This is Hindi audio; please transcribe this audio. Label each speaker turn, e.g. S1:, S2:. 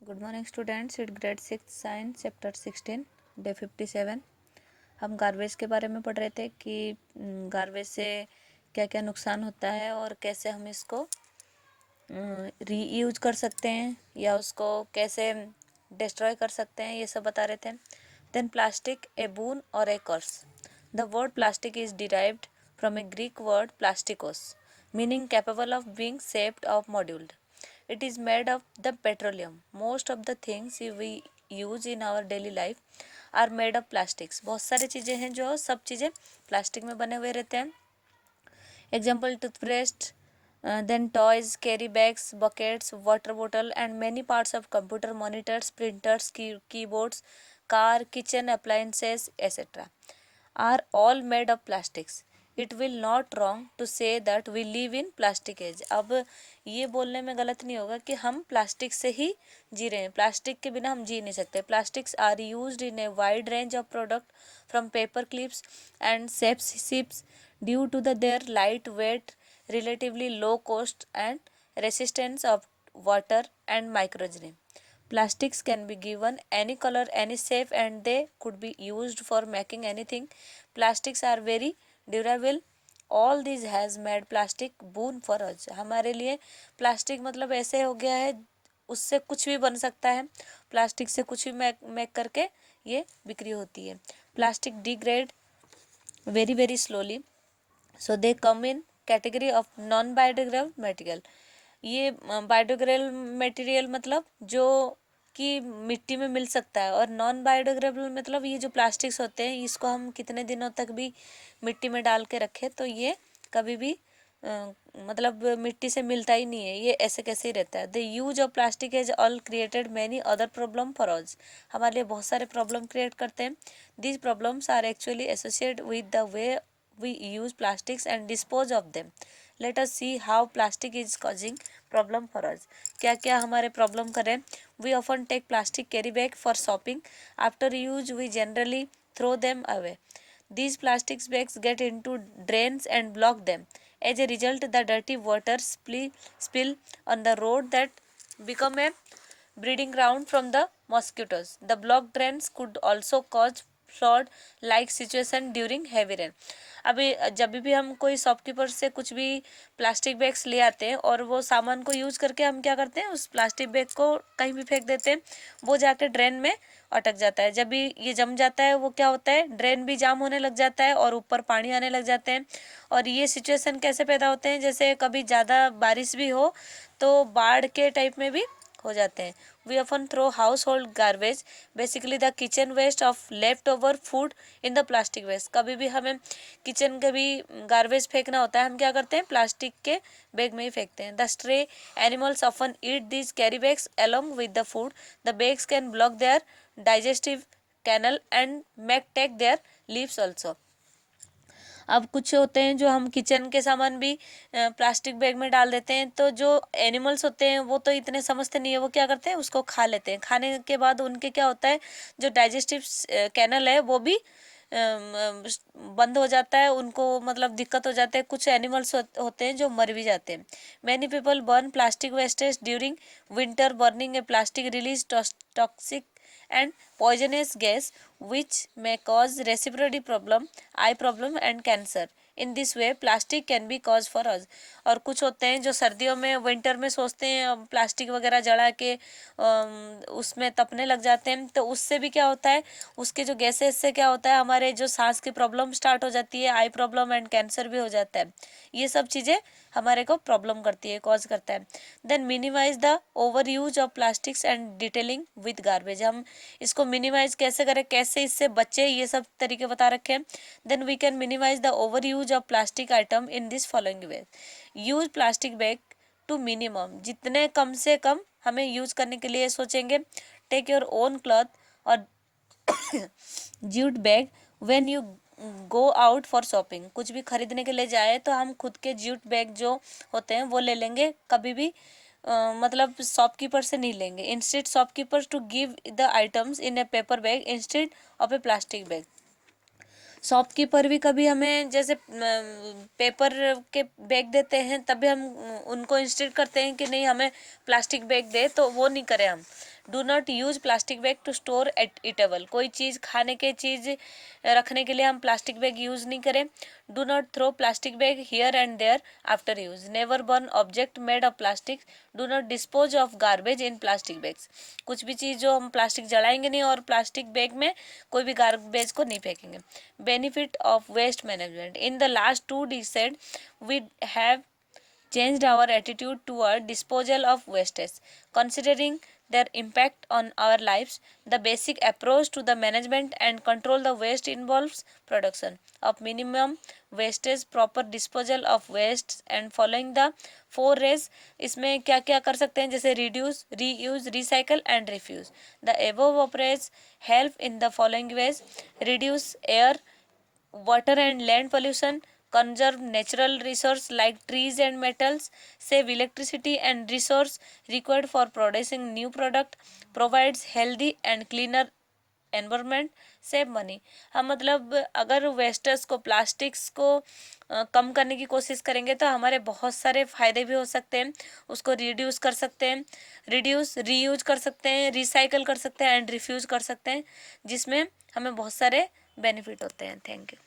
S1: Good morning students, it grade 6 science chapter 16 day 57। हम गार्बेज के बारे में पढ़ रहे थे कि गार्बेज से क्या क्या नुकसान होता है और कैसे हम इसको रीयूज कर सकते हैं या उसको कैसे डिस्ट्रॉय कर सकते हैं, ये सब बता रहे थे। देन प्लास्टिक ए बून और a curse. The word plastic is derived from a Greek word plastikos meaning capable of being shaped और moulded. It is made of the petroleum. Most of the things we use in our daily life are made of plastics. बहुत सारी चीज़ें हैं जो सब चीज़ें प्लास्टिक में बने हुए रहते हैं. Example toothpaste, then toys, carry bags, buckets, water bottle and many parts of computer monitors, printers, keyboards, car, kitchen appliances, etc. are all made of plastics. It will not wrong to say that we live in plastic age. अब ये बोलने में गलत नहीं होगा कि हम प्लास्टिक से ही जी रहे हैं, प्लास्टिक के बिना हम जी नहीं सकते. Plastics are used in a wide range of product from paper clips and ships due to the their light weight, relatively low cost and resistance of water and microorganism. Plastics can be given any color, any shape and they could be used for making anything. Plastics are very durable. All this has made plastic boon for us. हमारे लिए प्लास्टिक मतलब ऐसे हो गया है, उससे कुछ भी बन सकता है, प्लास्टिक से कुछ भी मेक करके ये बिक्री होती है. Plastic degrade very very slowly, so they come in category of non biodegradable material. ये बायोडिग्रेडेबल मटेरियल मतलब जो कि मिट्टी में मिल सकता है, और नॉन बायोडिग्रेडेबल मतलब ये जो प्लास्टिक्स होते हैं इसको हम कितने दिनों तक भी मिट्टी में डाल के रखें तो ये कभी भी मतलब मिट्टी से मिलता ही नहीं है, ये ऐसे कैसे ही रहता है. The use of plastic has all created many other problem for us. हमारे लिए बहुत सारे प्रॉब्लम क्रिएट करते हैं. These problems are actually associated with the way we use plastics and dispose of them. Let us see how plastic is causing problem for us. क्या क्या हमारे problem करें. We often take plastic carry bag for shopping. After use we generally throw them away. These plastic bags get into drains and block them. As a result, the dirty water spill on the road that become a breeding ground from the mosquitoes. The blocked drains could also cause flood like situation during heavy rain. अभी जब भी हम कोई शॉपकीपर से कुछ भी प्लास्टिक बैग्स ले आते हैं और वो सामान को यूज़ करके हम क्या करते हैं, उस प्लास्टिक बैग को कहीं भी फेंक देते हैं, वो जाके ड्रेन में अटक जाता है. जब भी ये जम जाता है वो क्या होता है, ड्रेन भी जाम होने लग जाता है और ऊपर पानी आने लग जाते हैं. और ये सिचुएशन कैसे पैदा होते हैं, जैसे कभी ज़्यादा बारिश भी हो तो बाढ़ के टाइप में भी हो जाते हैं. We often throw household garbage, basically the kitchen waste of leftover food in the plastic waste. कभी भी हमें किचन के भी गार्बेज फेंकना होता है, हम क्या करते हैं, प्लास्टिक के बैग में ही फेंकते हैं. The stray animals often eat these carry bags along with the food. The bags can block their digestive canal and may take their leaves also. अब कुछ होते हैं जो हम किचन के सामान भी प्लास्टिक बैग में डाल देते हैं, तो जो एनिमल्स होते हैं वो तो इतने समझते नहीं है, वो क्या करते हैं, उसको खा लेते हैं. खाने के बाद उनके क्या होता है, जो डाइजेस्टिव कैनल है वो भी बंद हो जाता है, उनको मतलब दिक्कत हो जाता है. कुछ एनिमल्स होते हैं जो मर भी जाते हैं. Many people burn plastic wastage during winter. Burning A plastic release toxic and poisonous gas which may cause respiratory problem, eye problem and cancer. In this way plastic can be cause for us. और कुछ होते हैं जो सर्दियों में विंटर में सोचते हैं प्लास्टिक वगैरह जला के उसमें तपने लग जाते हैं, तो उससे भी क्या होता है, उसके जो गैसेस से क्या होता है, हमारे जो सांस की प्रॉब्लम स्टार्ट हो जाती है, आई प्रॉब्लम एंड कैंसर भी हो जाता है. ये सब चीज़ें हमारे को प्रॉब्लम करती है, कॉज करता है. Then minimize the over use of plastics and detailing with garbage. हम इसको मिनिमाइज कैसे करें, कैसे इससे बचे, ये सब तरीके बता रखे हैं. Then we can minimize the over use of plastic item in this following way. Use plastic bag to minimum. जितने कम से कम हमें यूज करने के लिए सोचेंगे. टेक योर ओन क्लॉथ और jute bag when you go out for shopping. कुछ भी खरीदने के लिए जाए तो हम खुद के जूट बैग जो होते हैं वो ले लेंगे, कभी भी मतलब शॉपकीपर से नहीं लेंगे. Instead shopkeeper to give the items in a paper bag instead of a plastic bag. Shopkeeper भी कभी हमें जैसे पेपर के बैग देते हैं, तभी हम उनको इंस्टेड करते हैं कि नहीं हमें प्लास्टिक बैग दे, तो वो नहीं करें हम. Do not use plastic bag to store eatable, कोई चीज़ खाने के चीज़ रखने के लिए हम प्लास्टिक बैग यूज़ नहीं करें। Do not throw plastic bag here and there after use, never burn object made of plastic, do not dispose of garbage in plastic bags, कुछ भी चीज़ जो हम प्लास्टिक जलाएंगे नहीं और प्लास्टिक बैग में कोई भी गार्बेज को नहीं फेंकेंगे। Benefit of waste management, in the last 2 decades we have changed our attitude toward disposal of wastes. Considering their impact on our lives, the basic approach to the management and control the waste involves production of minimum wastage, proper disposal of waste and following the 4 R's. इसमें क्या क्या कर सकते हैं, जैसे reduce, reuse, recycle and refuse. The above approach help in the following ways: reduce air, water and land pollution, conserve natural resources like trees and metals, save electricity and resource required for producing new product, provides healthy and cleaner environment, save money. हम मतलब अगर वेस्टर्स को, प्लास्टिक्स को कम करने की कोशिश करेंगे तो हमारे बहुत सारे फ़ायदे भी हो सकते हैं। उसको रिड्यूस कर सकते हैं, रिड्यूस रीयूज कर सकते हैं, रिसाइकल कर सकते हैं एंड रिफ्यूज़ कर सकते हैं, जिसमें हमें बहुत सारे बेनिफिट होते हैं। Thank you.